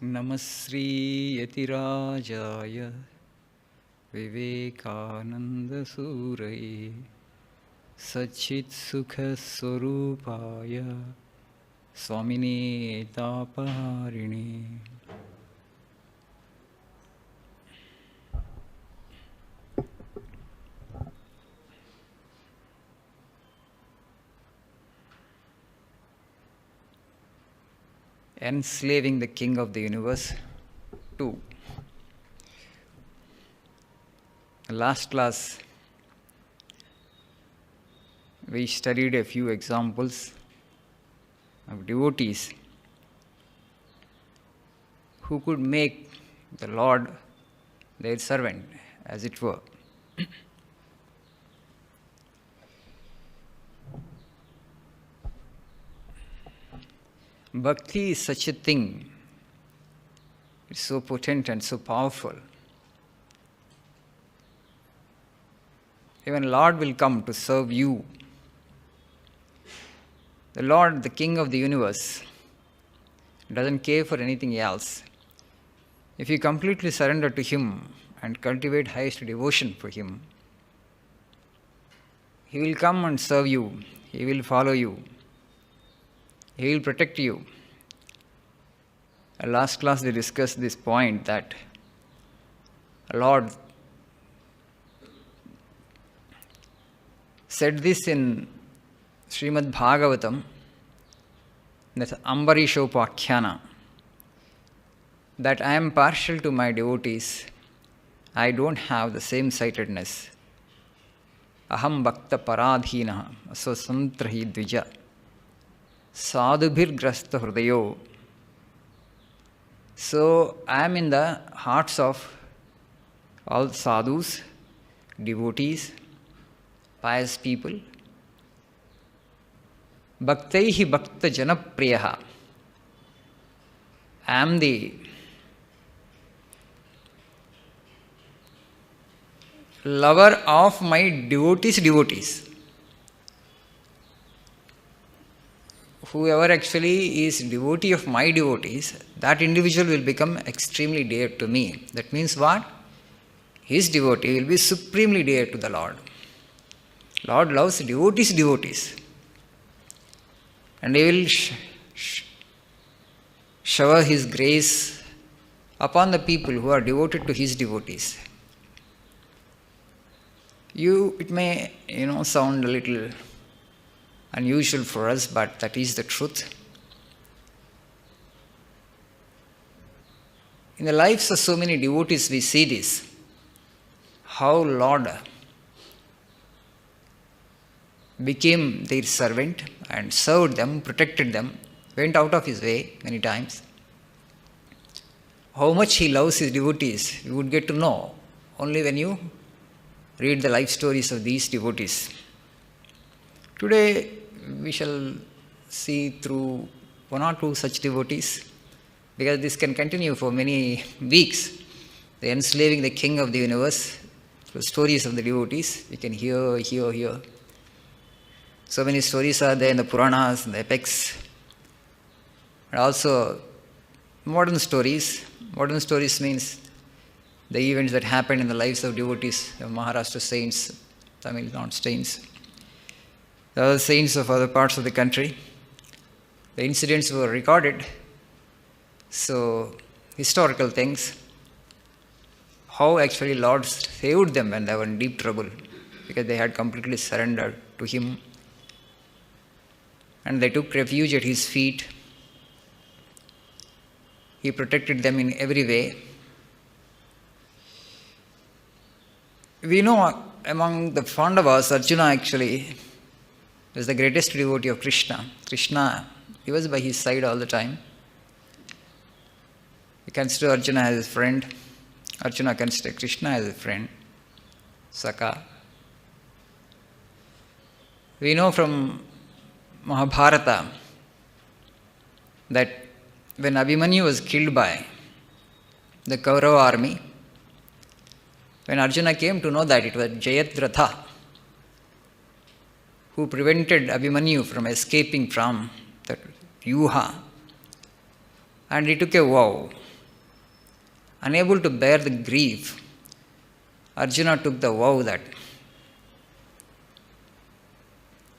Namasri Yatirajaya Vivekananda Surai Sachit Sukha Swarupaya Swamini Tapaharini. Enslaving the King of the Universe 2. Last class, we studied a few examples of devotees who could make the Lord their servant, as it were. Bhakti is such a thing. It's so potent and so powerful. Even Lord will come to serve you. The Lord, the King of the universe, doesn't care for anything else. If you completely surrender to Him and cultivate highest devotion for Him, He will come and serve you. He will follow you. He will protect you. Last class we discussed this point that Lord said this in Srimad Bhagavatam, that's Ambarishopakhyanā, that I am partial to my devotees. I don't have the same sightedness. Aham bhakta paradhīnah asvasantrahi dvija sadhubhir grasta hrudayo. So I am in the hearts of all sadhus, devotees, pious people. Bhaktaihi bhakta janapriyaha. I am the lover of my devotees. Whoever actually is devotee of my devotees, that individual will become extremely dear to me. That means what? His devotee will be supremely dear to the Lord. Lord loves devotees. And He will shower His grace upon the people who are devoted to His devotees. It may, sound a little unusual for us, but that is the truth. In the lives of so many devotees, we see this, how Lord became their servant and served them, protected them, went out of His way many times. How much He loves His devotees, you would get to know only when you read the life stories of these devotees. Today, we shall see through one or two such devotees, because this can continue for many weeks. The enslaving the King of the universe, through stories of the devotees, we can hear. So many stories are there in the Puranas, in the epics, and also modern stories. Modern stories means the events that happened in the lives of devotees, of Maharashtra saints, Tamil Nadu saints, the other saints of other parts of the country. The incidents were recorded. So, historical things, how actually Lord saved them when they were in deep trouble, because they had completely surrendered to Him. And they took refuge at His feet. He protected them in every way. We know among the Pandavas, Arjuna actually was the greatest devotee of Krishna. Krishna, he was by his side all the time. He considered Arjuna as his friend. Arjuna considered Krishna as a friend. Saka. We know from Mahabharata that when Abhimanyu was killed by the Kaurava army, when Arjuna came to know that it was Jayadratha who prevented Abhimanyu from escaping from that Yuha, and he took a vow unable to bear the grief, Arjuna took the vow that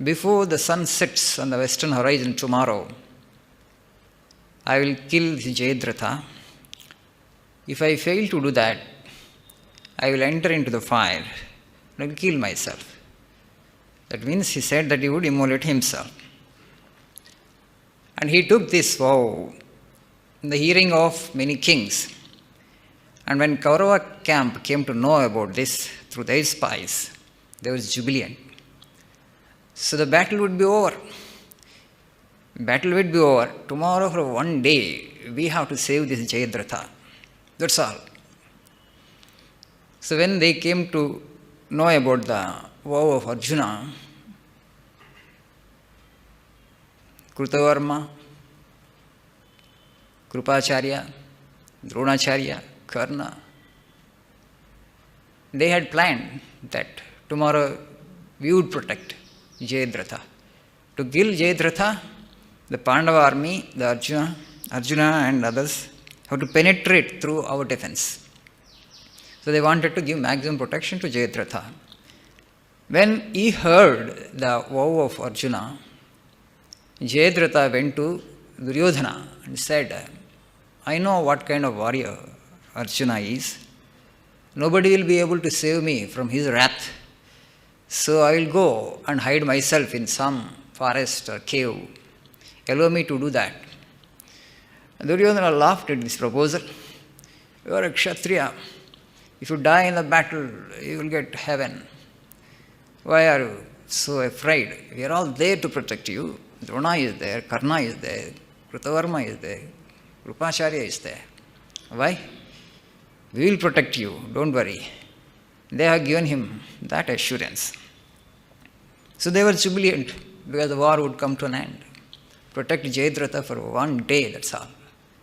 before the sun sets on the western horizon tomorrow, I will kill Jayadratha. If I fail to do that, I will enter into the fire and I will kill myself. That means he said that he would immolate himself. And he took this vow in the hearing of many kings. And when Kaurava camp came to know about this through their spies, they were jubilant. So the battle would be over. Battle would be over. Tomorrow for one day, we have to save this Jayadratha. That's all. So when they came to know about the vow of Arjuna, Krutavarma, Krupacharya, Dronacharya, Karna, they had planned that tomorrow we would protect Jayadratha. To kill Jayadratha, the Pandava army, the Arjuna and others have to penetrate through our defense. So they wanted to give maximum protection to Jayadratha. When he heard the vow of Arjuna, Jayadratha went to Duryodhana and said, I know what kind of warrior Arjuna is. Nobody will be able to save me from his wrath. So I will go and hide myself in some forest or cave. Allow me to do that. Duryodhana laughed at this proposal. You are a Kshatriya. If you die in the battle, you will get heaven. Why are you so afraid? We are all there to protect you. Drona is there, Karna is there, Krutavarma is there, Krupacharya is there. Why? We will protect you, don't worry. They have given him that assurance. So they were jubilant because the war would come to an end. Protect Jayadratha for one day, that's all.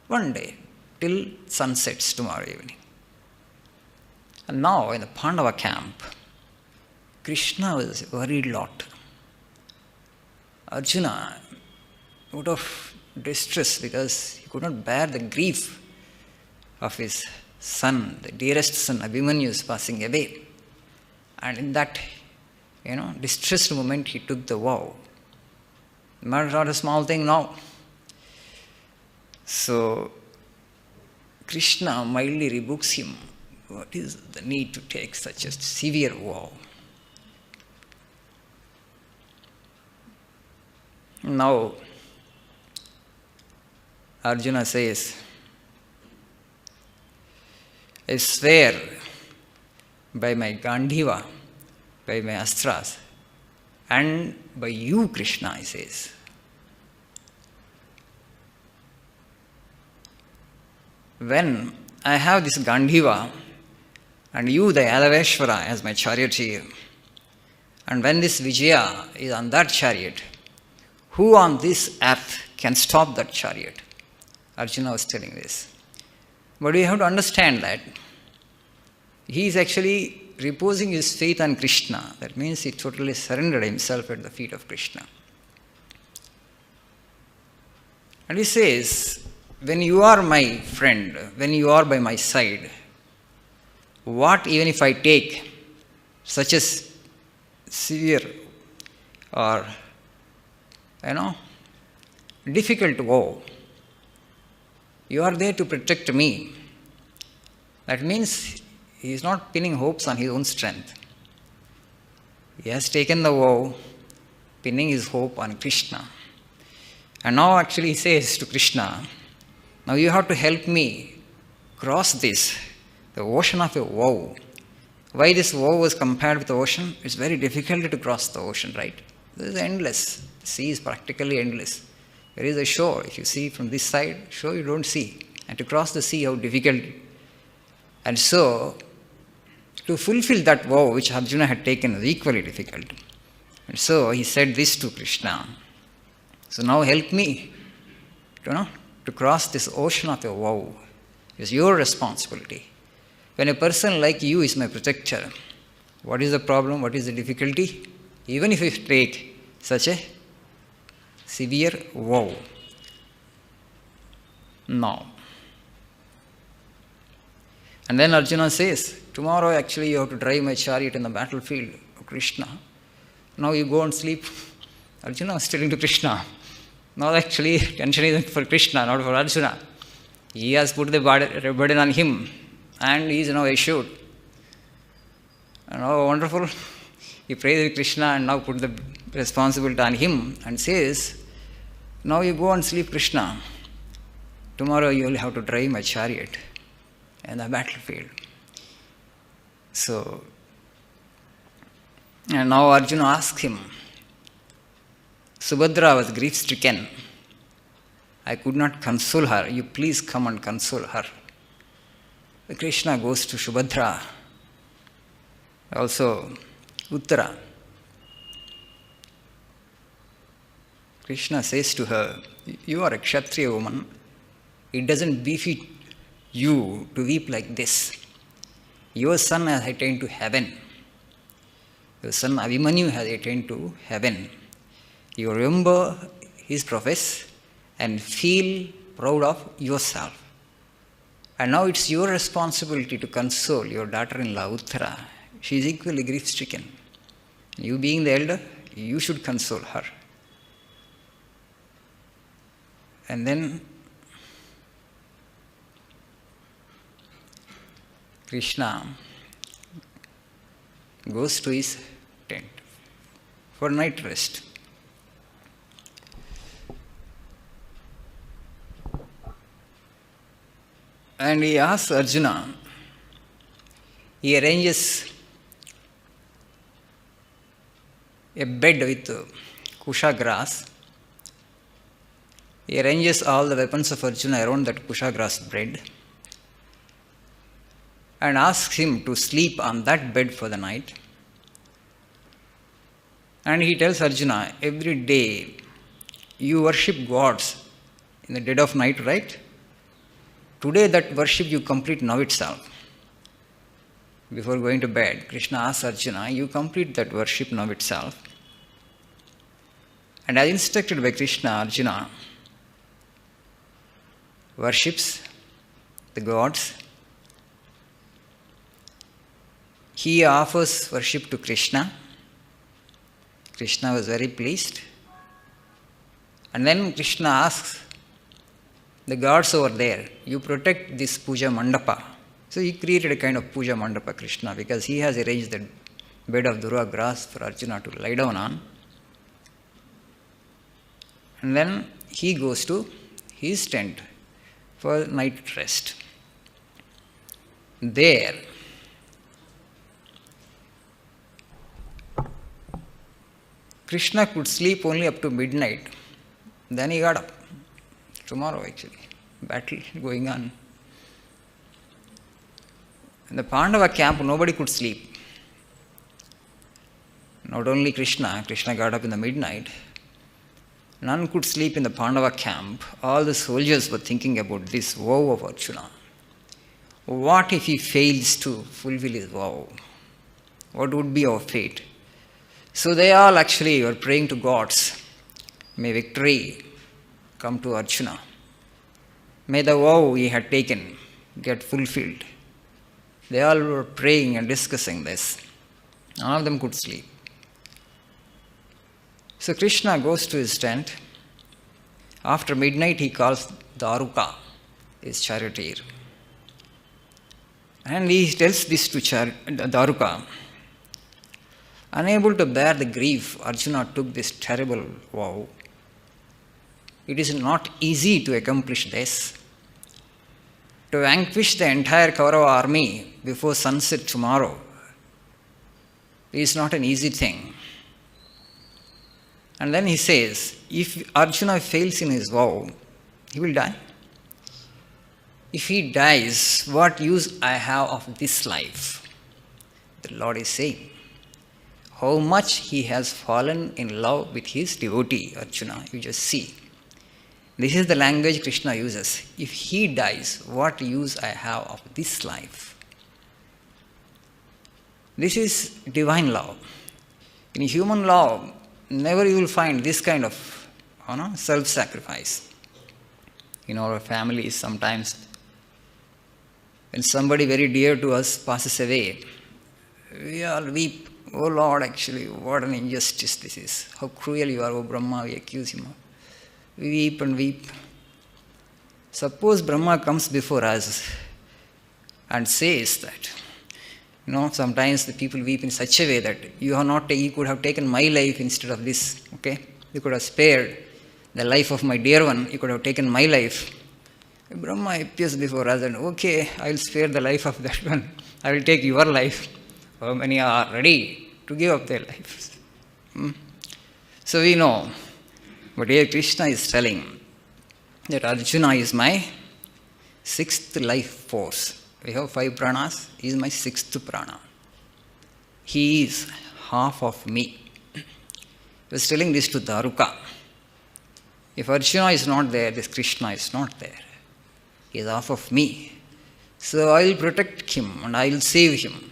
One day, till sun sets tomorrow evening. And now in the Pandava camp, Krishna was worried a lot. Arjuna, out of distress because he could not bear the grief of his son, the dearest son, Abhimanyu, is passing away. And in that, distressed moment, he took the vow. Not a small thing now. So, Krishna mildly rebukes him. What is the need to take such a severe vow? Now, Arjuna says, I swear by my Gandhiva, by my astras, and by you, Krishna, he says. When I have this Gandhiva, and you, the Yalaveshwara, as my charioteer, and when this Vijaya is on that chariot, who on this earth can stop that chariot? Arjuna was telling this. But we have to understand that he is actually reposing his faith on Krishna. That means he totally surrendered himself at the feet of Krishna. And he says, when you are my friend, when you are by my side, what even if I take such a severe or difficult vow, you are there to protect me. That means he is not pinning hopes on his own strength. He has taken the vow, pinning his hope on Krishna. And now actually he says to Krishna, now you have to help me cross this, the ocean of a vow. Why this vow was compared with the ocean? It's very difficult to cross the ocean, right? This is endless. The sea is practically endless. There is a shore. If you see from this side, shore you don't see. And to cross the sea, how difficult. And so, to fulfill that vow which Arjuna had taken was equally difficult. And so he said this to Krishna. So now help me, to cross this ocean of a vow. It's your responsibility. When a person like you is my protector, what is the problem? What is the difficulty? Even if you take such a severe vow. Now, And then Arjuna says, tomorrow actually you have to drive my chariot in the battlefield of Krishna. Now you go and sleep. Arjuna was telling to Krishna, now actually tension is for Krishna, not for Arjuna. He has put the burden on him and he is now assured. And how wonderful. He prays Krishna and now put the responsibility on him and says, now you go and sleep, Krishna. Tomorrow you will have to drive my chariot in the battlefield. So, and now Arjuna asks him, Subhadra was grief-stricken. I could not console her. You please come and console her. Krishna goes to Subhadra. Also, Uttara. Krishna says to her, you are a Kshatriya woman. It doesn't befit you to weep like this. Your son has attained to heaven. Your son Abhimanyu has attained to heaven. You remember his profess and feel proud of yourself. And now it's your responsibility to console your daughter-in-law Uttara. She is equally grief-stricken. You being the elder, you should console her. And then Krishna goes to his tent for night rest. And he asks Arjuna, he arranges a bed with kusha grass. He arranges all the weapons of Arjuna around that kusha grass bed and asks him to sleep on that bed for the night. And he tells Arjuna, every day you worship gods in the dead of night, right? Today that worship you complete now itself. Before going to bed, Krishna asks Arjuna, you complete that worship now itself. And as instructed by Krishna, Arjuna worships the gods. He offers worship to Krishna. Krishna was very pleased. And then Krishna asks the gods over there, you protect this puja mandapa. So he created a kind of puja mandapa, Krishna, because he has arranged the bed of Durva grass for Arjuna to lie down on. And then he goes to his tent for night rest. There, Krishna could sleep only up to midnight. Then he got up. Tomorrow actually, battle going on. In the Pandava camp, nobody could sleep. Not only Krishna got up in the midnight. None could sleep in the Pandava camp. All the soldiers were thinking about this vow of Arjuna. What if he fails to fulfill his vow? What would be our fate? So they all actually were praying to gods. May victory come to Arjuna. May the vow he had taken get fulfilled. They all were praying and discussing this. None of them could sleep. So Krishna goes to his tent. After midnight he calls Daruka, his charioteer. And he tells this to Daruka. Unable to bear the grief, Arjuna took this terrible vow. It is not easy to accomplish this. To vanquish the entire Kaurava army before sunset tomorrow is not an easy thing. And then he says, if Arjuna fails in his vow, he will die. If he dies, what use I have of this life? The Lord is saying, how much he has fallen in love with his devotee, Arjuna. You just see. This is the language Krishna uses. If he dies, what use I have of this life? This is divine love. In human love, never you will find this kind of self-sacrifice. In our families, sometimes When somebody very dear to us passes away, we all weep. Oh Lord, actually, what an injustice this is. How cruel you are, oh Brahma, we accuse him. We weep and weep. Suppose Brahma comes before us and says that, sometimes the people weep in such a way that you could have taken my life instead of this, okay? You could have spared the life of my dear one, you could have taken my life. Brahma appears before us and, okay, I will spare the life of that one. I will take your life. How many are ready to give up their lives? So we know. But here Krishna is telling that Arjuna is my sixth life force. We have 5 pranas. He is my 6th prana. He is half of me. He was telling this to Daruka. If Arjuna is not there, this Krishna is not there. He is half of me. So I will protect him and I will save him.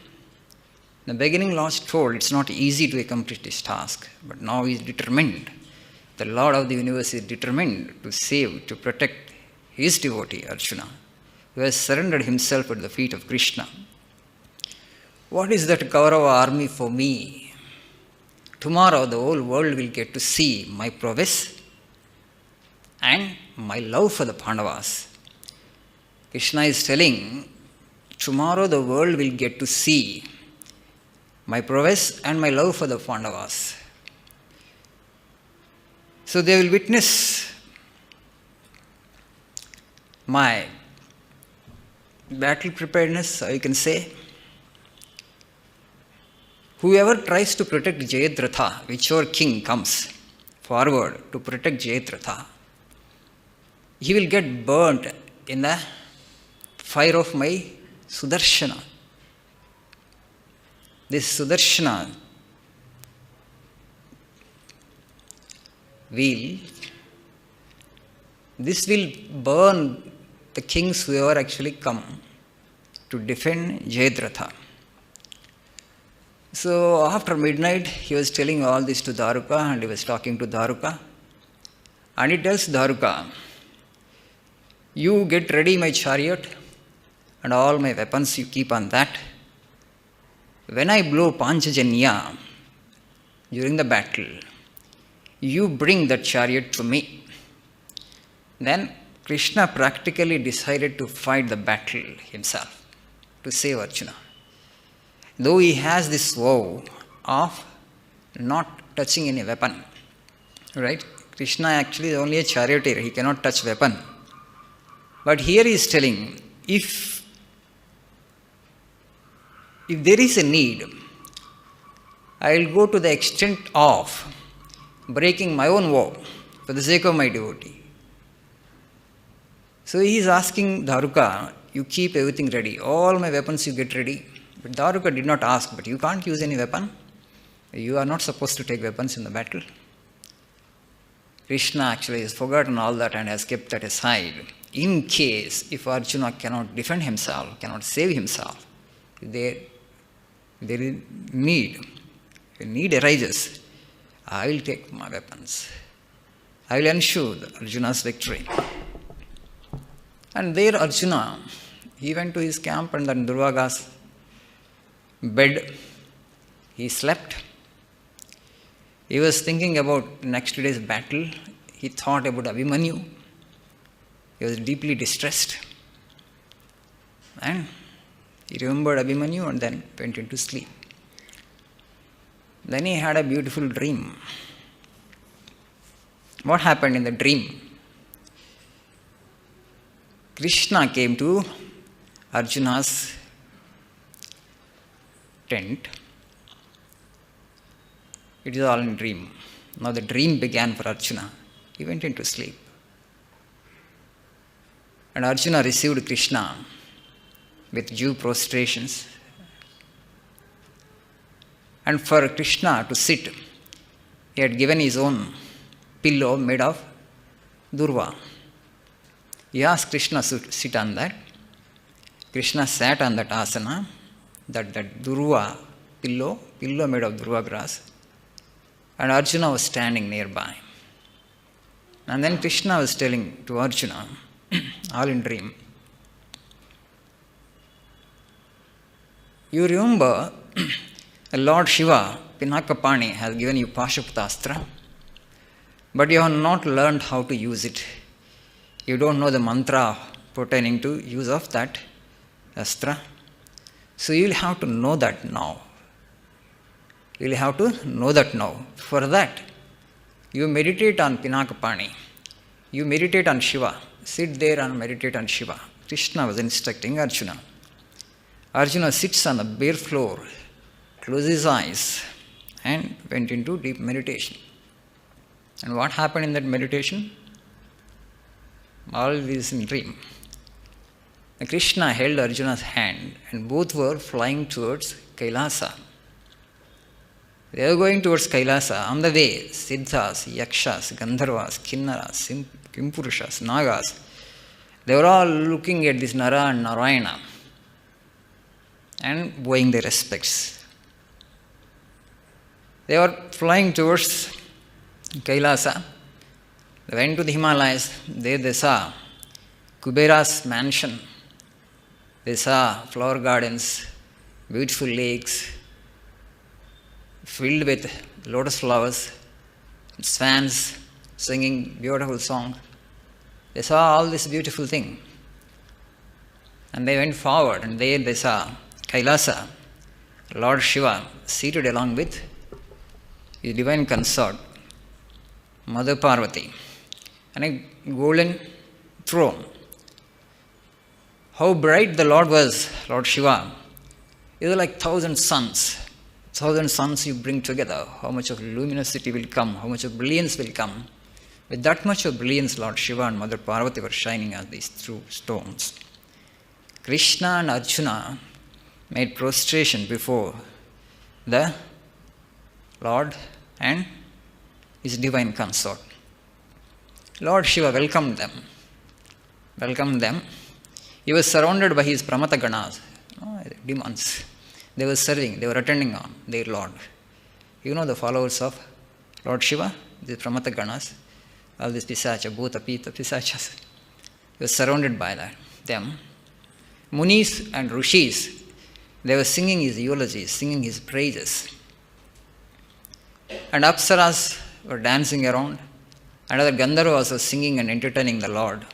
In the beginning, Lord told it's not easy to accomplish this task, but now he is determined. The Lord of the universe is determined to save, to protect his devotee, Arjuna, who has surrendered himself at the feet of Krishna. What is that Kaurava army for me? Tomorrow the whole world will get to see my prowess and my love for the Pandavas. Krishna is telling, tomorrow the world will get to see my prowess and my love for the Pandavas. So they will witness my battle preparedness, you can say. Whoever tries to protect Jayadratha, whichever king comes forward to protect Jayadratha, he will get burnt in the fire of my Sudarshana. This Sudarshana will burn the kings who ever actually come to defend Jayadratha. So after midnight, he was telling all this to Daruka and he was talking to Daruka. And he tells Daruka, you get ready my chariot and all my weapons you keep on that. When I blow Panchajanya during the battle, you bring that chariot to me. Then Krishna practically decided to fight the battle himself to save Arjuna. Though he has this vow of not touching any weapon, right? Krishna actually is only a charioteer, he cannot touch weapon. But here he is telling, if there is a need, I will go to the extent of breaking my own vow for the sake of my devotee. So he is asking Daruka, you keep everything ready, all my weapons you get ready. But Daruka did not ask, but you can't use any weapon. You are not supposed to take weapons in the battle. Krishna actually has forgotten all that and has kept that aside. In case if Arjuna cannot defend himself, cannot save himself, there is need arises, I will take my weapons. I will ensure Arjuna's victory. And there Arjuna, he went to his camp and then Durvaga's bed, he slept. He was thinking about next day's battle. He thought about Abhimanyu. He was deeply distressed. And he remembered Abhimanyu and then went into sleep. Then he had a beautiful dream. What happened in the dream? Krishna came to Arjuna's tent. It is all in dream. Now the dream began for Arjuna. He went into sleep. And Arjuna received Krishna with due prostrations. And for Krishna to sit, he had given his own pillow made of durva. He asked Krishna to sit on that. Krishna sat on that asana, that durva pillow made of durva grass. And Arjuna was standing nearby. And then Krishna was telling to Arjuna, all in dream, You remember Lord Shiva, Pinakapani, has given you Pashupatastra, but you have not learned how to use it. You don't know the mantra pertaining to use of that astra. So you will have to know that now. You will have to know that now. For that, you meditate on Pinakapani. You meditate on Shiva. Sit there and meditate on Shiva. Krishna was instructing Arjuna. Arjuna sits on the bare floor, closed his eyes, and went into deep meditation. And what happened in that meditation? All this in dream. Krishna held Arjuna's hand, and both were flying towards Kailasa. They were going towards Kailasa. On the way, Siddhas, Yakshas, Gandharvas, Kinnaras, Kimpurushas, Nagas, they were all looking at this Nara and Narayana and bowing their respects. They were flying towards Kailasa. They went to the Himalayas. There they saw Kubera's mansion. They saw flower gardens, beautiful lakes, filled with lotus flowers, swans singing beautiful songs. They saw all this beautiful thing. And they went forward, and there they saw Kailasa, Lord Shiva, seated along with his divine consort, Mother Parvati, and a golden throne. How bright the Lord was, Lord Shiva. It was like 1,000 suns. 1,000 suns you bring together. How much of luminosity will come, how much of brilliance will come. With that much of brilliance, Lord Shiva and Mother Parvati were shining as these true stones. Krishna and Arjuna made prostration before the Lord and his divine consort. Lord Shiva welcomed them. He was surrounded by his Pramata Ganas, demons. They were serving, they were attending on their Lord. You know the followers of Lord Shiva, the Pramata Ganas, all these Pisacha, Bhuta, Pita, Pisachas. He was surrounded by them. Munis and Rishis, they were singing his eulogies, singing his praises. And Apsaras were dancing around, and other Gandharvas were singing and entertaining the Lord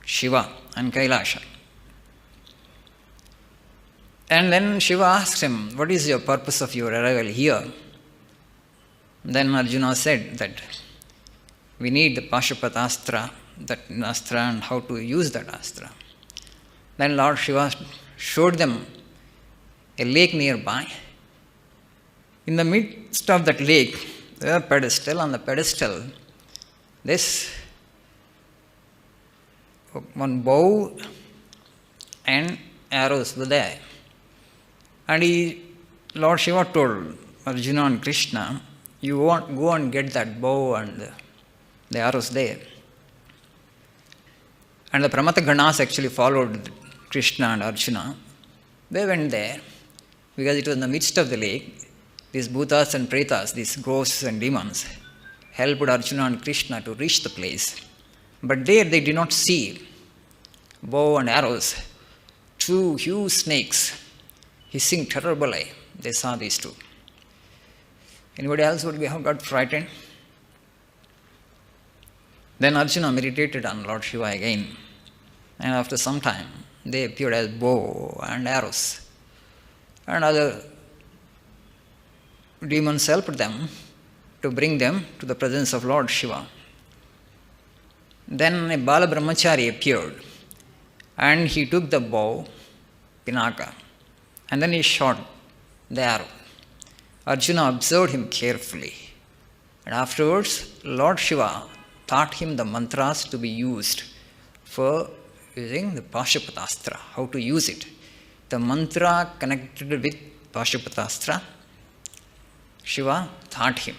Shiva and Kailasha. And then Shiva asked him, what is your purpose of your arrival here? Then Arjuna said that we need the Pashupatastra, that astra, and how to use that astra. Then Lord Shiva showed them a lake nearby. In the midst of that lake, there was a pedestal. On the pedestal, this one bow and arrows were there. And Lord Shiva told Arjuna and Krishna, you want go and get that bow and the arrows there. And the Pramata Ganas actually followed Krishna and Arjuna. They went there because it was in the midst of the lake. These bhutas and pretas, these ghosts and demons, helped Arjuna and Krishna to reach the place. But there they did not see bow and arrows. Two huge snakes hissing terribly. They saw these two. Anybody else would have got frightened? Then Arjuna meditated on Lord Shiva again. And after some time, they appeared as bow and arrows. And other demons helped them to bring them to the presence of Lord Shiva. Then a Bala Brahmachari appeared, and he took the bow, Pinaka, and then he shot the arrow. Arjuna observed him carefully, and afterwards Lord Shiva taught him the mantras to be used for using the Pashupatastra, how to use it. The mantra connected with Pashupatastra, Shiva taught him.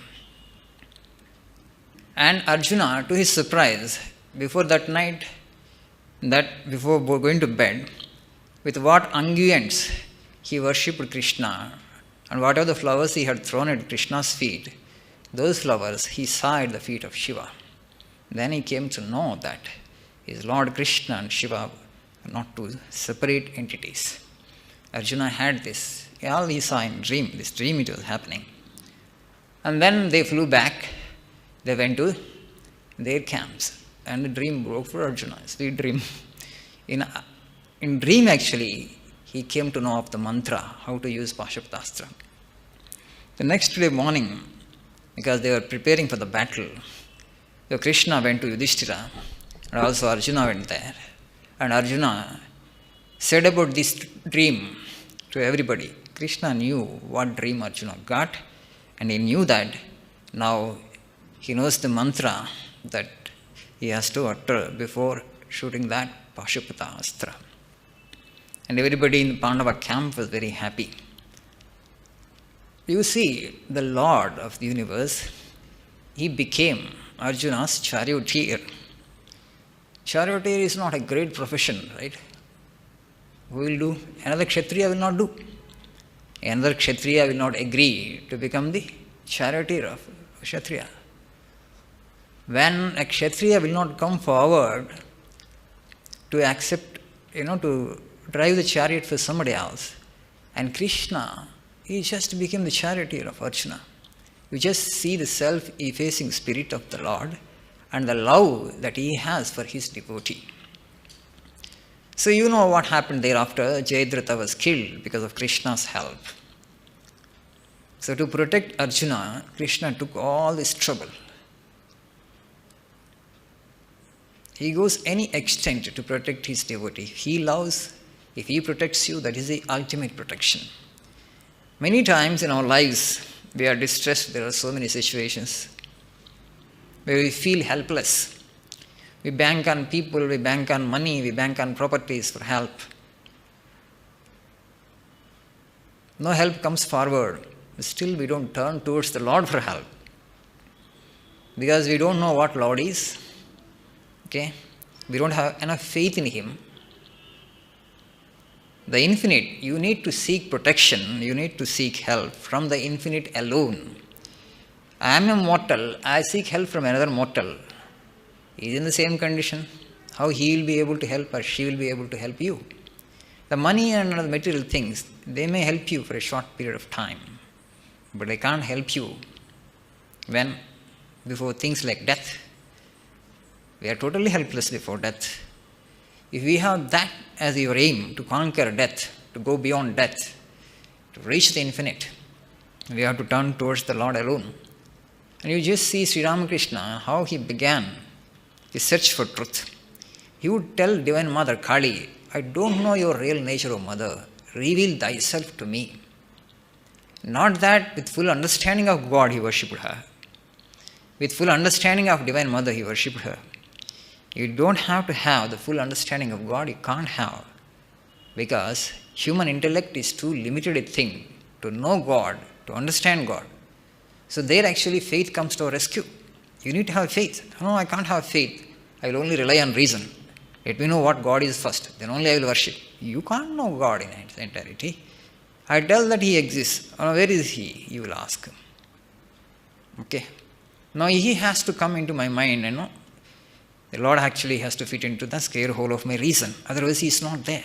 And Arjuna, to his surprise, before that night, before going to bed, with what unguents he worshipped Krishna, and whatever the flowers he had thrown at Krishna's feet, those flowers he saw at the feet of Shiva. Then he came to know that his Lord Krishna and Shiva are not two separate entities. Arjuna had this All he saw in dream, this dream it was happening. And then they flew back, they went to their camps, and the dream broke for Arjuna, sweet dream. In dream actually, he came to know of the mantra, how to use Pashuptastra. The next day morning, because they were preparing for the battle, so Krishna went to Yudhishthira, and also Arjuna went there. And Arjuna said about this dream to everybody. Krishna knew what dream Arjuna got, and he knew that now he knows the mantra that he has to utter before shooting that Pashupata-astra. And everybody in the Pandava camp was very happy. You see, the Lord of the universe, he became Arjuna's charioteer. Charioteer is not a great profession, right? Who will do? Another Kshatriya will not do. Another Kshatriya will not agree to become the charioteer of Kshatriya. When a Kshatriya will not come forward to accept, to drive the chariot for somebody else, and Krishna, he just became the charioteer of Arjuna. You just see the self-effacing spirit of the Lord and the love that he has for his devotee. So you know what happened thereafter. Jayadratha was killed because of Krishna's help. So to protect Arjuna, Krishna took all this trouble. He goes any extent to protect his devotee. He loves, if he protects you, that is the ultimate protection. Many times in our lives, we are distressed. There are so many situations where we feel helpless. We bank on people, we bank on money, we bank on properties for help. No help comes forward. Still we don't turn towards the Lord for help. Because we don't know what Lord is. Okay? We don't have enough faith in Him. The infinite, you need to seek protection, you need to seek help from the infinite alone. I am a mortal, I seek help from another mortal. He is in the same condition. How he will be able to help or she will be able to help you? The money and other material things, they may help you for a short period of time, but they can't help you when before things like death. We are totally helpless before death. If we have that as your aim, to conquer death, to go beyond death, to reach the infinite, we have to turn towards the Lord alone. And you just see Sri Ramakrishna, how he began his search for truth. He would tell Divine Mother Kali, I don't know your real nature, O Mother. Reveal thyself to me. Not that with full understanding of God he worshipped her. With full understanding of Divine Mother he worshipped her. You don't have to have the full understanding of God, you can't have. Because human intellect is too limited a thing to know God, to understand God. So there actually faith comes to our rescue. You need to have faith. No, I can't have faith. I will only rely on reason. Let me know what God is first, then only I will worship. You can't know God in its entirety. I tell that He exists. Where is He? You will ask. Okay. Now He has to come into my mind, The Lord actually has to fit into the square hole of my reason. Otherwise He is not there.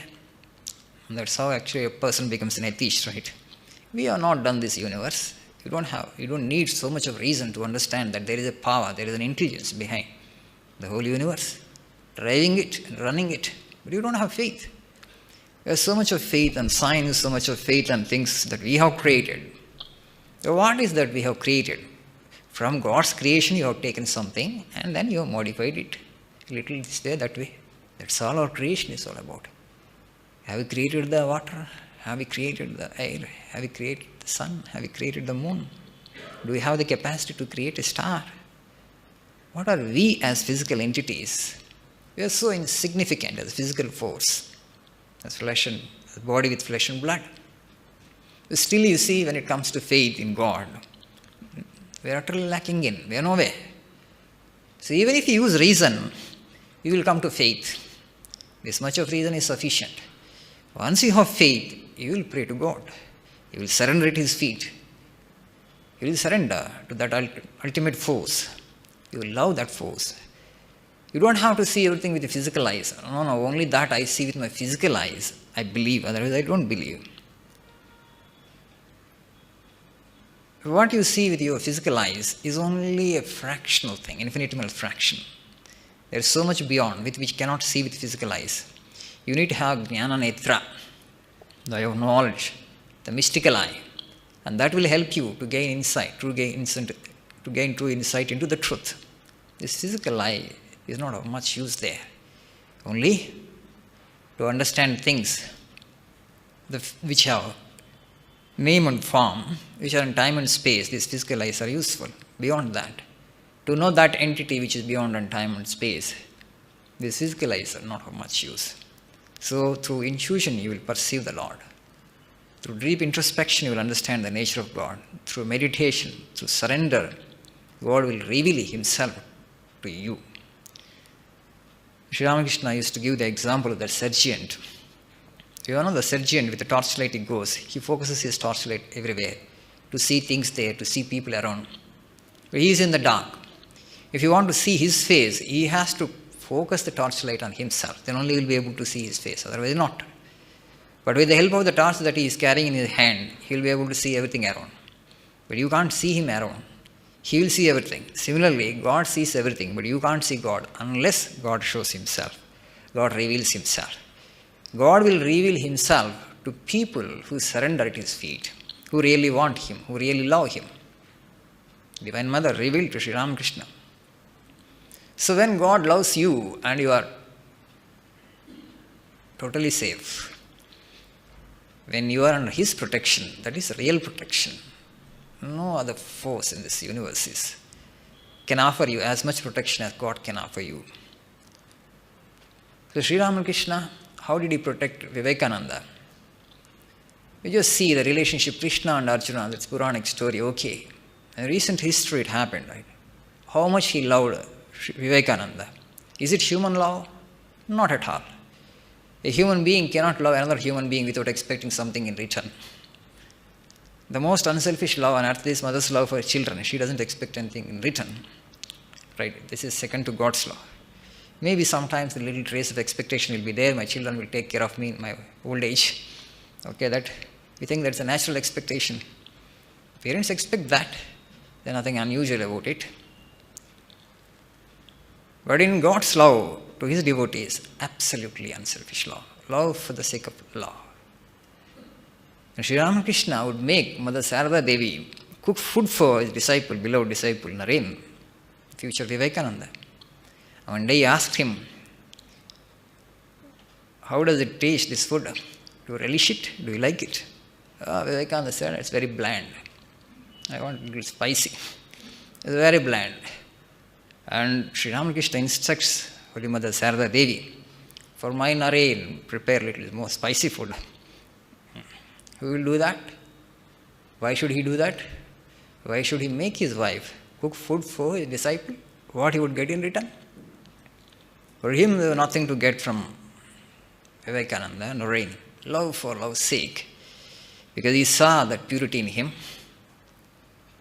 And that's how actually a person becomes an atheist, right? We have not done this universe. You don't need so much of reason to understand that there is a power, there is an intelligence behind the whole universe, driving it and running it. But you don't have faith. There's so much of faith and science, so much of faith and things that we have created. So what is that we have created? From God's creation you have taken something and then you have modified it. A little this way, that way. That's all our creation is all about. Have we created the water? Have we created the air? Have we created the sun? Have we created the moon? Do we have the capacity to create a star? What are we as physical entities? We are so insignificant as physical force, as body with flesh and blood. But still you see, when it comes to faith in God, we are utterly lacking in. We are nowhere. So even if you use reason, you will come to faith. This much of reason is sufficient. Once you have faith, you will pray to God. You will surrender at His feet. You will surrender to that ultimate force. You will love that force. You don't have to see everything with the physical eyes. No, only that I see with my physical eyes. I believe, otherwise I don't believe. What you see with your physical eyes is only a fractional thing, infinitesimal fraction. There is so much beyond with which you cannot see with physical eyes. You need to have jnana netra, the eye of knowledge, the mystical eye, and that will help you to gain insight, to gain true insight into the truth. This physical eye is not of much use there. Only to understand things which have name and form, which are in time and space, these physical eyes are useful. Beyond that, to know that entity which is beyond in time and space, these physical eyes are not of much use. So through intuition you will perceive the Lord. Through deep introspection you will understand the nature of God. Through meditation, through surrender, God will reveal Himself to you. Sri Ramakrishna used to give the example of the sergeant. You know the sergeant with the torchlight he goes, he focuses his torchlight everywhere to see things there, to see people around. But he is in the dark. If you want to see his face, he has to focus the torchlight on himself. Then only he will be able to see his face, otherwise not. But with the help of the torch that he is carrying in his hand, he will be able to see everything around. But you can't see him around. He will see everything. Similarly, God sees everything, but you can't see God unless God shows Himself. God reveals Himself. God will reveal Himself to people who surrender at His feet, who really want Him, who really love Him. Divine Mother revealed to Sri Ramakrishna. So when God loves you and you are totally safe, when you are under His protection, that is real protection. No other force in this universe can offer you as much protection as God can offer you. So Sri Ramakrishna, how did he protect Vivekananda? We just see the relationship Krishna and Arjuna, that's Puranic story, okay. In recent history it happened, right? How much he loved Vivekananda. Is it human love? Not at all. A human being cannot love another human being without expecting something in return. The most unselfish love on earth is mother's love for her children. She doesn't expect anything in return. Right? This is second to God's law. Maybe sometimes a little trace of expectation will be there. My children will take care of me in my old age. Okay, that we think that's a natural expectation. Parents expect that. There's nothing unusual about it. But in God's love to His devotees, absolutely unselfish love. Love for the sake of love. And Sri Ramakrishna would make Mother Sarada Devi cook food for his disciple, beloved disciple Naren, future Vivekananda. And one day he asked him, how does it taste, this food? Do you relish it? Do you like it? Vivekananda said, it's very bland. I want it a little spicy. It's very bland. And Sri Ramakrishna instructs Holy Mother Sarada Devi, for my Naren, prepare a little more spicy food. Who will do that? Why should he do that? Why should he make his wife cook food for his disciple? What he would get in return? For him, there was nothing to get from Vivekananda, Naren. Love for love's sake. Because he saw that purity in him.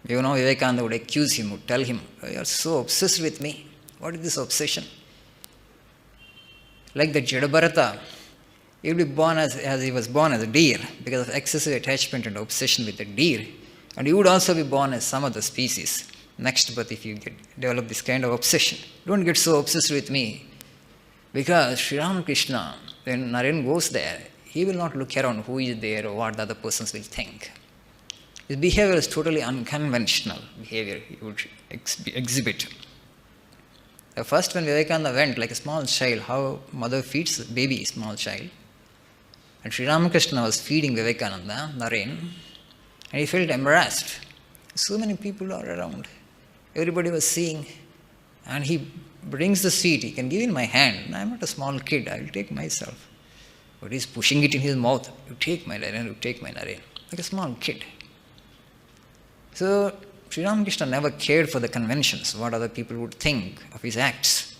You know, Vivekananda would accuse him, would tell him, you are so obsessed with me. What is this obsession? Like the Jadabharata, he would be born as he was born as a deer because of excessive attachment and obsession with the deer. And he would also be born as some other species. Next birth, if you develop this kind of obsession. Don't get so obsessed with me. Because Sri Ramakrishna, when Naren goes there, he will not look around who is there or what the other persons will think. His behavior is totally unconventional behavior he would exhibit. First, when Vivekananda went like a small child, how mother feeds a baby, small child. And Sri Ramakrishna was feeding Vivekananda, Naren, and he felt embarrassed. So many people are around. Everybody was seeing. And he brings the sweet. He can give in my hand. I'm not a small kid. I will take myself. But he's pushing it in his mouth. You take my Naren, you take my Naren. Like a small kid. So Sri Ramakrishna never cared for the conventions, what other people would think of his acts.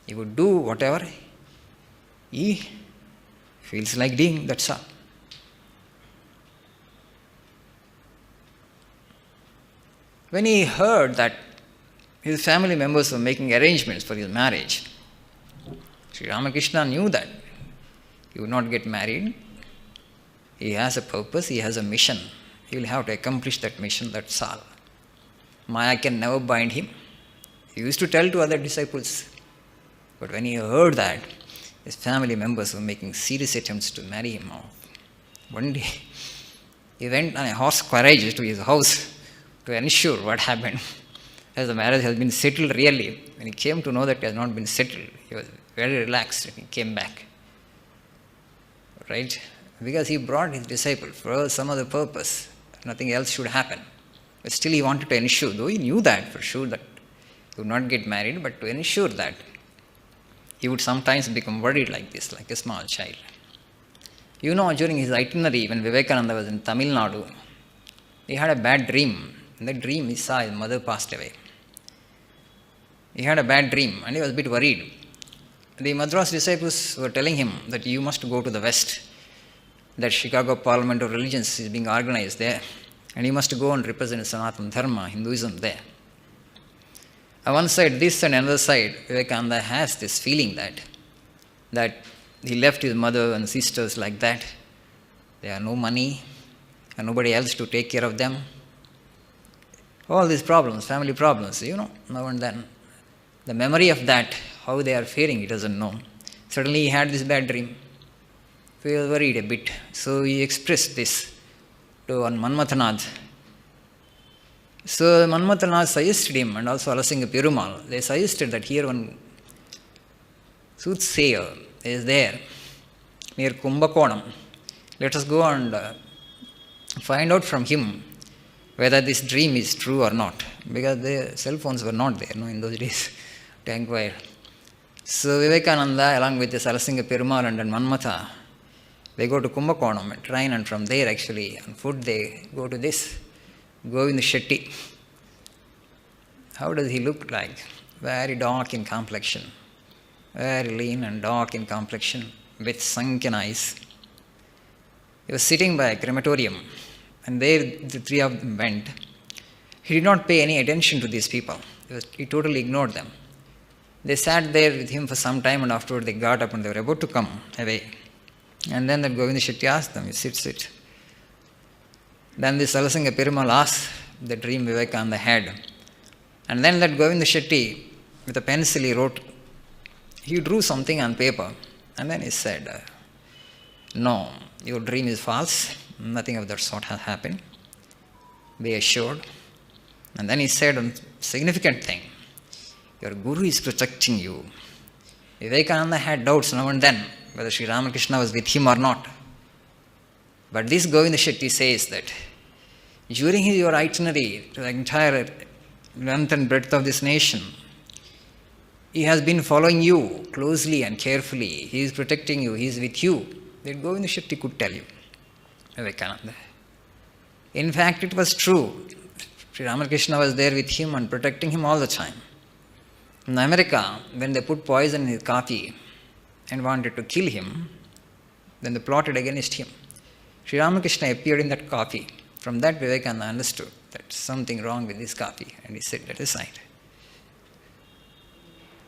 He would do whatever he feels like doing, that's all. When he heard that his family members were making arrangements for his marriage, Sri Ramakrishna knew that he would not get married. He has a purpose, he has a mission. He will have to accomplish that mission, that's all. Maya can never bind him. He used to tell to other disciples, but when he heard that his family members were making serious attempts to marry him off, one day he went on a horse carriage to his house to ensure what happened. As the marriage has been settled really, when he came to know that it has not been settled, he was very relaxed and he came back. Right? Because he brought his disciple for some other purpose. Nothing else should happen. But still he wanted to ensure, though he knew that for sure that he would not get married, but to ensure that he would sometimes become worried like this, like a small child. You know, during his itinerary, when Vivekananda was in Tamil Nadu, he had a bad dream. In that dream, he saw his mother passed away. He had a bad dream and he was a bit worried. The Madras disciples were telling him that you must go to the West, that Chicago Parliament of Religions is being organized there, and you must go and represent Sanatana Dharma, Hinduism there. On one side, this, and another side, Vivekananda has this feeling that he left his mother and sisters like that. There are no money and nobody else to take care of them. All these problems, family problems, now and then. The memory of that, how they are faring, he doesn't know. Suddenly he had this bad dream. He was worried a bit. So he expressed this to one Manmathanath. So Manmathanath suggested him, and also Alasinga Perumal, they suggested that here one soothsayer is there near Kumbakonam. Let us go and find out from him whether this dream is true or not, because the cell phones were not there in those days to inquire. So Vivekananda, along with this Alasinga Perumal and Manmatha, they go to Kumbakonam and train, and from there actually on foot they go to this Govinda Shetty. How does he look like? Very dark in complexion, very lean and dark in complexion, with sunken eyes. He was sitting by a crematorium, and there the three of them went. He did not pay any attention to these people. He totally ignored them. They sat there with him for some time, and afterward they got up and they were about to come away. And then that Govinda Shetty asked them, sit. Then this Alasinga Perumal asked the dream Vivekananda had. And then that Govinda Shetty, with a pencil he drew something on paper. And then he said, no, your dream is false. Nothing of that sort has happened. Be assured. And then he said a significant thing. Your Guru is protecting you. Vivekananda had doubts now and then whether Sri Ramakrishna was with him or not. But this Govinda Shetty says that during your itinerary to the entire length and breadth of this nation, he has been following you closely and carefully. He is protecting you. He is with you. That Govinda Shetty could tell you, Vivekananda. In fact, it was true. Sri Ramakrishna was there with him and protecting him all the time. In America, when they put poison in his coffee and wanted to kill him, then they plotted against him. Sri Ramakrishna appeared in that coffee. From that, Vivekananda understood that something wrong with this coffee, and he set that aside.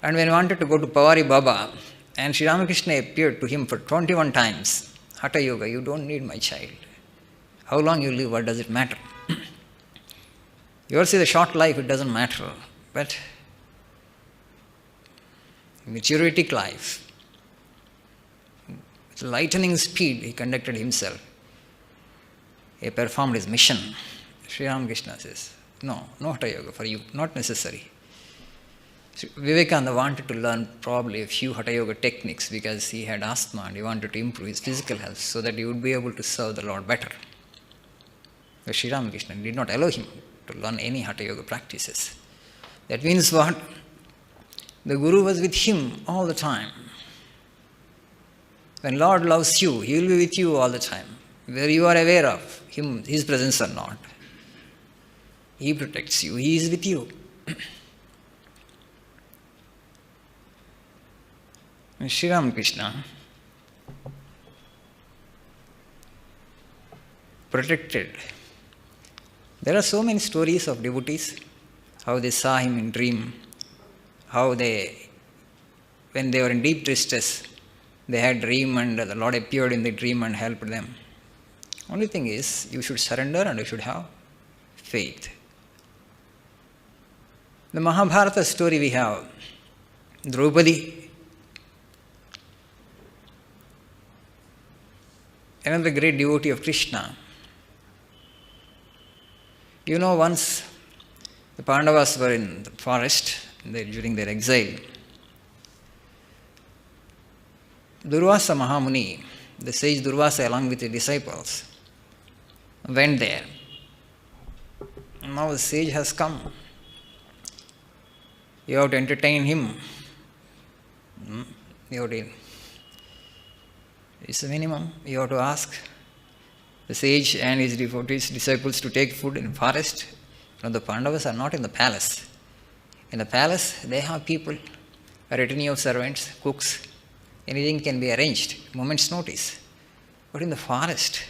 And when he wanted to go to Pavari Baba, and Sri Ramakrishna appeared to him for 21 times, Hatha Yoga, you don't need my child. How long you live, what does it matter? Yours is a short life, it doesn't matter. But maturitic life, with lightning speed, he conducted himself. He performed his mission. Sri Ramakrishna says, no Hatha Yoga for you, not necessary. Vivekananda wanted to learn probably a few Hatha Yoga techniques because he had asthma and he wanted to improve his physical health so that he would be able to serve the Lord better. But Sri Ramakrishna did not allow him to learn any Hatha Yoga practices. That means what? The Guru was with him all the time. When Lord loves you, He will be with you all the time. Whether you are aware of Him, His presence or not. He protects you. He is with you. And Sri Ramakrishna protected. There are so many stories of devotees, how they saw him in dream, how when they were in deep distress, they had dream and the Lord appeared in the dream and helped them. Only thing is, you should surrender and you should have faith. The Mahabharata story we have, Draupadi, another great devotee of Krishna. Once the Pandavas were in the forest during their exile. Durvasa Mahamuni, the sage Durvasa along with the disciples, went there. Now the sage has come. You have to entertain him. It's the minimum. You have to ask the sage and his disciples to take food in forest. The Pandavas are not in the palace. In the palace, they have people, a retinue of servants, cooks. Anything can be arranged, moment's notice. But in the forest,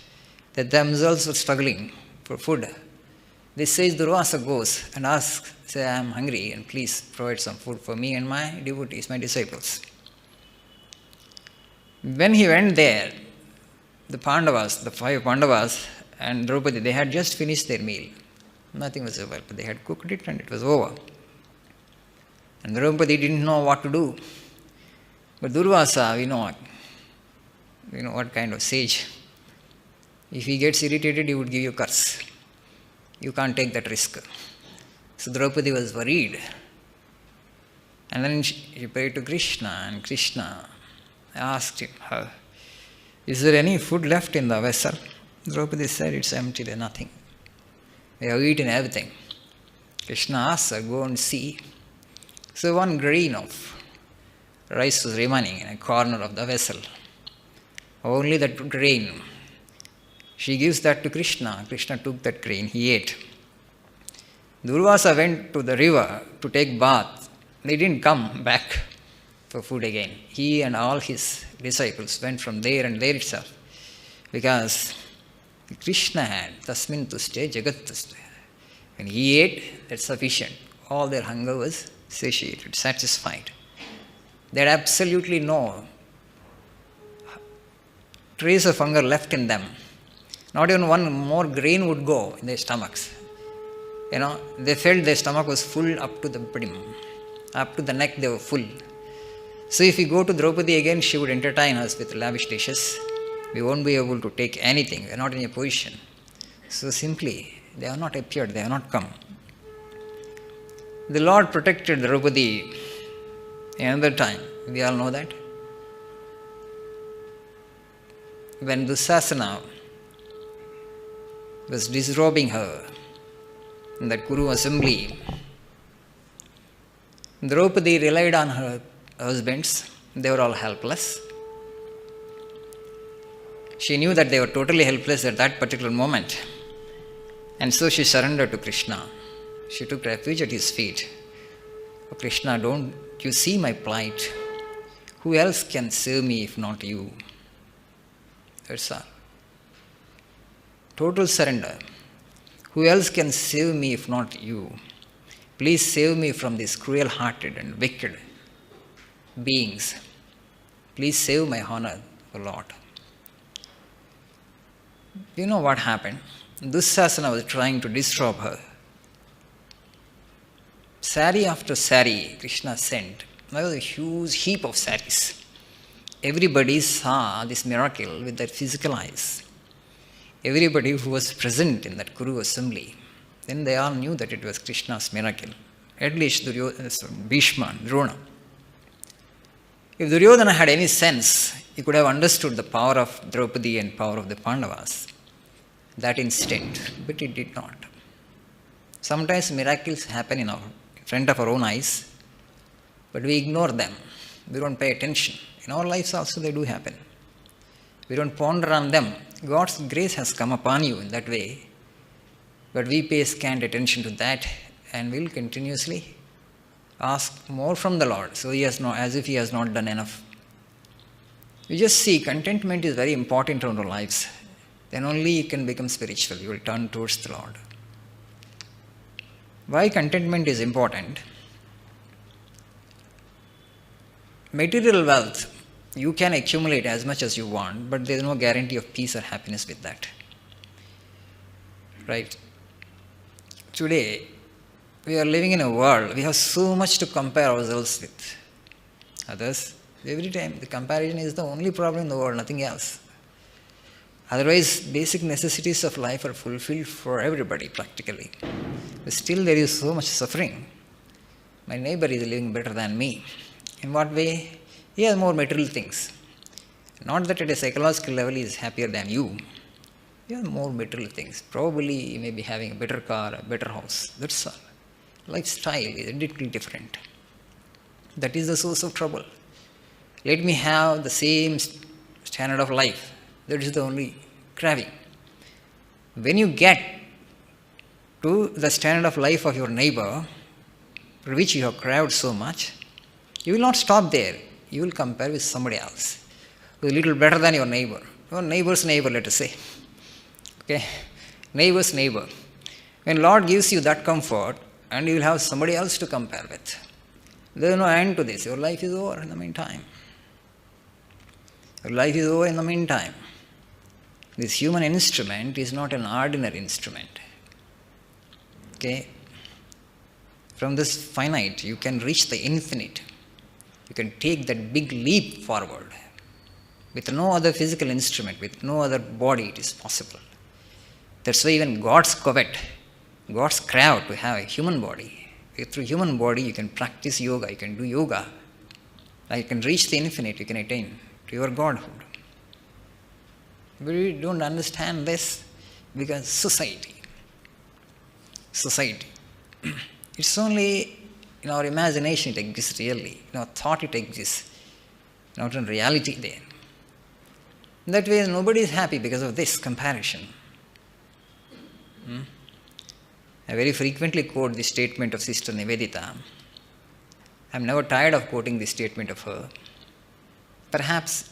they themselves were struggling for food. This sage Durvasa goes and asks, say, I am hungry and please provide some food for me and my devotees, my disciples. When he went there, the Pandavas, the 5 Pandavas and Draupadi, they had just finished their meal. Nothing was over, but they had cooked it and it was over. And Draupadi didn't know what to do. But Durvasa, we know what kind of sage. If he gets irritated, he would give you a curse. You can't take that risk. So Draupadi was worried. And then she prayed to Krishna, and Krishna asked her, is there any food left in the vessel? Draupadi said, it's empty, there's nothing. They have eaten everything. Krishna asked her, go and see. So one grain of rice was remaining in a corner of the vessel. Only that grain. She gives that to Krishna. Krishna took that grain, he ate. Durvasa went to the river to take bath. They didn't come back for food again. He and all his disciples went from there and there itself. Because Krishna had tasmin tuste jagat tuste. When he ate, that's sufficient. All their hunger was satiated, satisfied. They had absolutely no trace of hunger left in them. Not even one more grain would go in their stomachs. They felt their stomach was full up to the brim. Up to the neck they were full. So if we go to Draupadi again, she would entertain us with lavish dishes. We won't be able to take anything. We are not in a position. So simply, they have not appeared, they have not come. The Lord protected Draupadi another time. We all know that. When Dusasana was disrobing her in that Kuru assembly, Draupadi relied on her husbands. They were all helpless. She knew that they were totally helpless at that particular moment. And so she surrendered to Krishna. She took refuge at his feet. Oh, Krishna, don't you see my plight? Who else can save me if not you? That's all. Total surrender. Who else can save me if not you? Please save me from these cruel-hearted and wicked beings. Please save my honor, O Lord. You know what happened? Dusasana was trying to disrobe her. Sari after sari, Krishna sent. There was a huge heap of saris. Everybody saw this miracle with their physical eyes. Everybody who was present in that Kuru assembly, then they all knew that it was Krishna's miracle. At least Bhishma, Drona. If Duryodhana had any sense, he could have understood the power of Draupadi and power of the Pandavas that instant, but he did not. Sometimes miracles happen in front of our own eyes, but we ignore them. We don't pay attention. In our lives also they do happen. We don't ponder on them. God's grace has come upon you in that way, but we pay scant attention to that and will continuously ask more from the Lord, so as if He has not done enough. You just see, contentment is very important in our lives. Then only you can become spiritual. You will turn towards the Lord. Why contentment is important? Material wealth, you can accumulate as much as you want, but there is no guarantee of peace or happiness with that. Right? Today, we are living in a world, we have so much to compare ourselves with others. Every time, the comparison is the only problem in the world, nothing else. Otherwise, basic necessities of life are fulfilled for everybody practically. But still, there is so much suffering. My neighbor is living better than me. In what way? He has more material things. Not that at a psychological level he is happier than you. He has more material things. Probably he may be having a better car, a better house. That's all. Lifestyle is radically different. That is the source of trouble. Let me have the same standard of life. That is the only craving. When you get to the standard of life of your neighbor, for which you have craved so much, you will not stop there. You will compare with somebody else who is a little better than your neighbor. Your neighbor's neighbor, let us say. Okay? Neighbor's neighbor. When Lord gives you that comfort, and you will have somebody else to compare with, there is no end to this. Your life is over in the meantime. Your life is over in the meantime. This human instrument is not an ordinary instrument. Okay? From this finite, you can reach the infinite. You can take that big leap forward. With no other physical instrument, with no other body, it is possible. That's why even gods covet, gods crave to have a human body. Through human body, you can practice yoga, you can do yoga. You can reach the infinite, you can attain to your godhood. But we don't understand this because society. It's only in our imagination it exists really, in our thought it exists, not in reality there. In that way, nobody is happy because of this comparison. I very frequently quote the statement of Sister Nivedita. I'm never tired of quoting the statement of her. Perhaps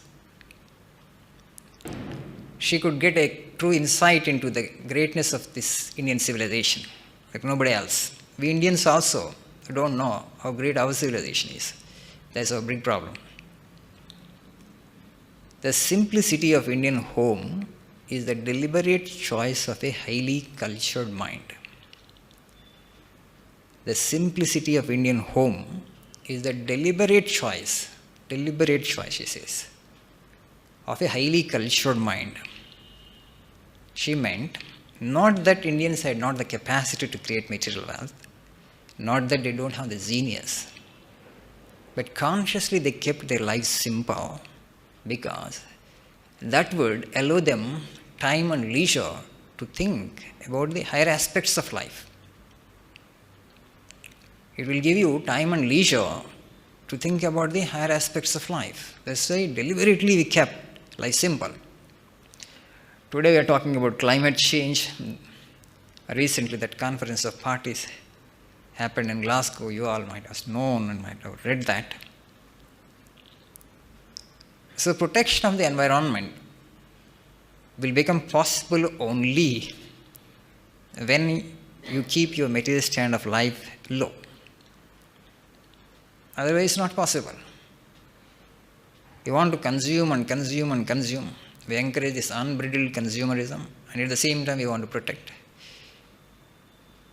she could get a true insight into the greatness of this Indian civilization, like nobody else. We Indians also don't know how great our civilization is. That's our big problem. The simplicity of Indian home is the deliberate choice of a highly cultured mind. The simplicity of Indian home is the deliberate choice, she says, of a highly cultured mind. She meant not that Indians had not the capacity to create material wealth, not that they don't have the genius, but consciously they kept their lives simple because that would allow them time and leisure to think about the higher aspects of life. It will give you time and leisure to think about the higher aspects of life. That's why deliberately we kept life simple. Today we are talking about climate change. Recently that conference of parties happened in Glasgow. You all might have known and might have read that. So protection of the environment will become possible only when you keep your material standard of life low. Otherwise, it's not possible. You want to consume and consume and consume. We encourage this unbridled consumerism, and at the same time, we want to protect.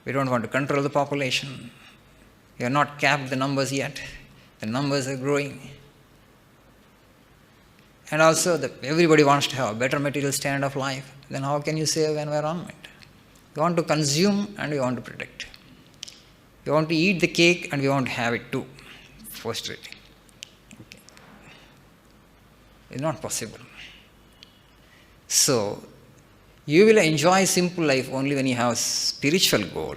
We don't want to control the population. We have not capped the numbers yet. The numbers are growing. And also, everybody wants to have a better material standard of life. Then how can you save the environment? You want to consume and you want to protect. You want to eat the cake and you want to have it too. Frustrating. Okay. It's not possible. So, you will enjoy simple life only when you have a spiritual goal.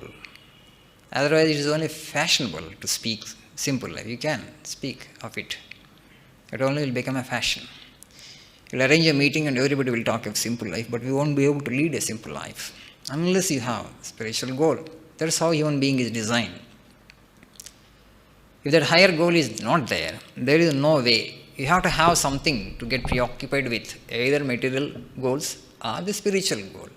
Otherwise, it is only fashionable to speak simple life. You can speak of it. It only will become a fashion. You'll arrange a meeting and everybody will talk of simple life, but we won't be able to lead a simple life unless you have a spiritual goal. That's how human being is designed. If that higher goal is not there, there is no way. You have to have something to get preoccupied with, either material goals or the spiritual goal.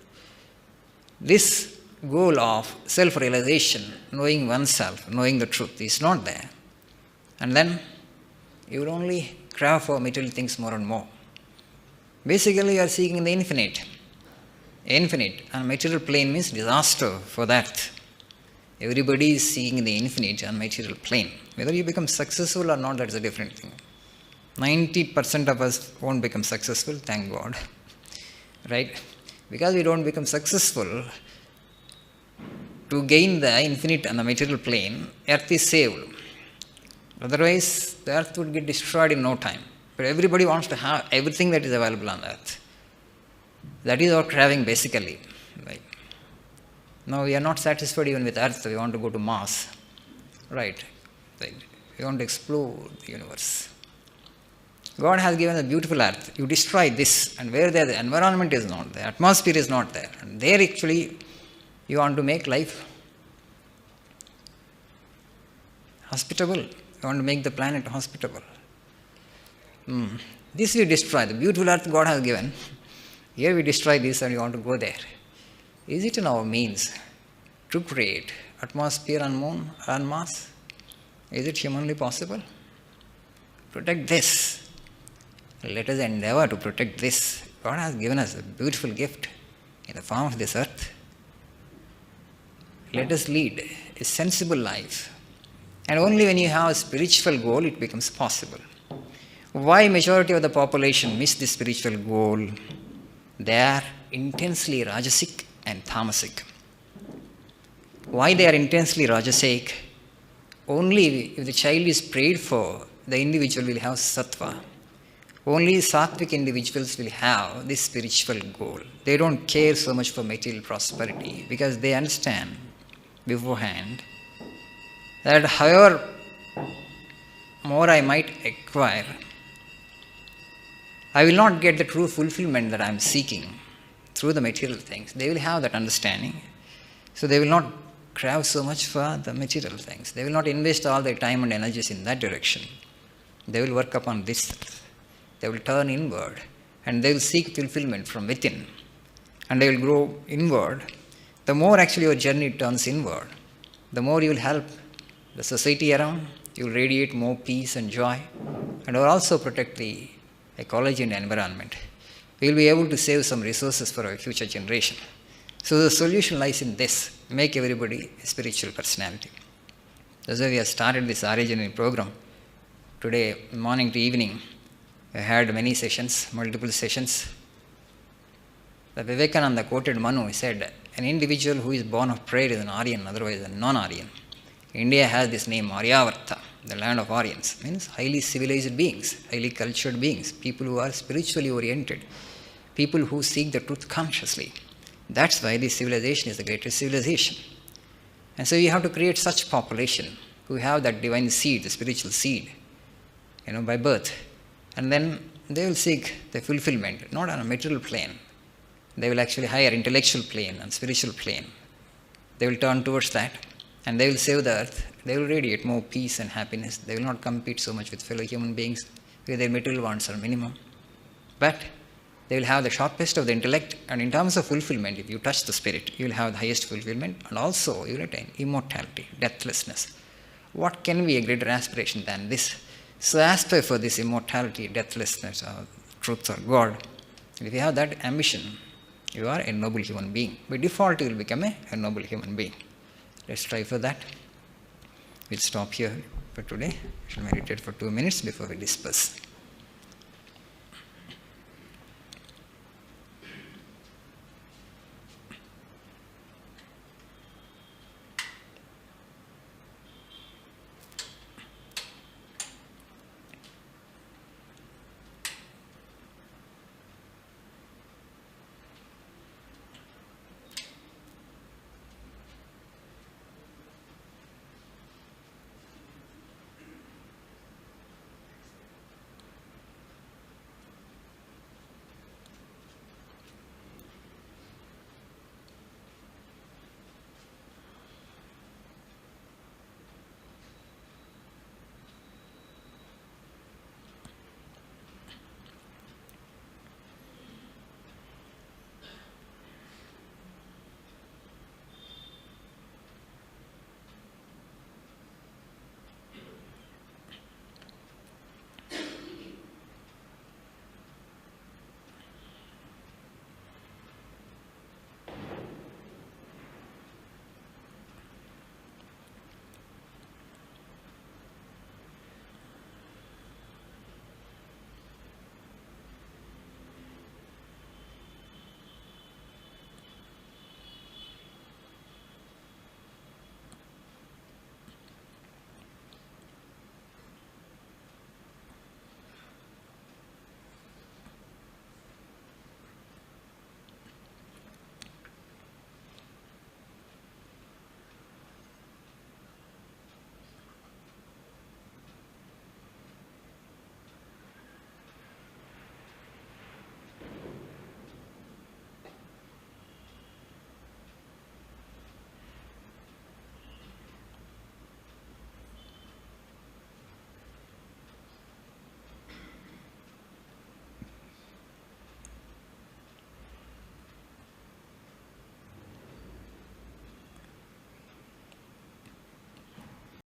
This goal of self-realization, knowing oneself, knowing the truth is not there. And then you will only crave for material things more and more. Basically, you are seeking the infinite. Infinite. And material plane means disaster for that. Everybody is seeing the infinite on material plane. Whether you become successful or not, that's a different thing. 90% of us won't become successful, thank God. Right? Because we don't become successful, to gain the infinite on the material plane, earth is saved. Otherwise, the earth would get destroyed in no time. But everybody wants to have everything that is available on earth. That is our craving basically. Right? Now we are not satisfied even with earth, we want to go to Mars. Right? We want to explore the universe. God has given a beautiful earth. You destroy this, and where there the environment is not there, atmosphere is not there, and there actually you want to make life hospitable. You want to make the planet hospitable. This we destroy. The beautiful earth God has given. Here we destroy this and you want to go there. Is it in our means to create atmosphere on moon, on Mars? Is it humanly possible? Protect this. Let us endeavor to protect this. God has given us a beautiful gift in the form of this earth. Let us lead a sensible life. And only when you have a spiritual goal, it becomes possible. Why majority of the population miss this spiritual goal? They are intensely rajasic and tamasic. Why they are intensely rajasic? Only if the child is prayed for, the individual will have sattva. Only sattvic individuals will have this spiritual goal. They don't care so much for material prosperity because they understand beforehand that however more I might acquire, I will not get the true fulfillment that I am seeking through the material things. They will have that understanding. So they will not crave so much for the material things. They will not invest all their time and energies in that direction. They will work upon this. They will turn inward and they will seek fulfillment from within. And they will grow inward. The more actually your journey turns inward, the more you will help the society around, you will radiate more peace and joy, and will also protect the ecology and environment. We will be able to save some resources for our future generation. So the solution lies in this: make everybody a spiritual personality. That's why we have started this Arya program. Today, morning to evening, we had many sessions, multiple sessions. The Vivekananda quoted Manu. He said, an individual who is born of prayer is an Aryan, otherwise a non-Aryan. India has this name, Aryavarta, the land of Aryans, means highly civilized beings, highly cultured beings, people who are spiritually oriented, people who seek the truth consciously. That's why this civilization is the greatest civilization. And so you have to create such population who have that divine seed, the spiritual seed, by birth. And then they will seek the fulfillment, not on a material plane. They will actually higher intellectual plane and spiritual plane. They will turn towards that. And they will save the earth. They will radiate more peace and happiness. They will not compete so much with fellow human beings because their material wants are minimum. But they will have the sharpest of the intellect, and in terms of fulfillment, if you touch the spirit, you will have the highest fulfillment, and also you will attain immortality, deathlessness. What can be a greater aspiration than this? So aspire for this immortality, deathlessness, or truth, or God. And if you have that ambition, you are a noble human being. By default, you will become a noble human being. Let's try for that. We'll stop here for today. We shall meditate for 2 minutes before we disperse.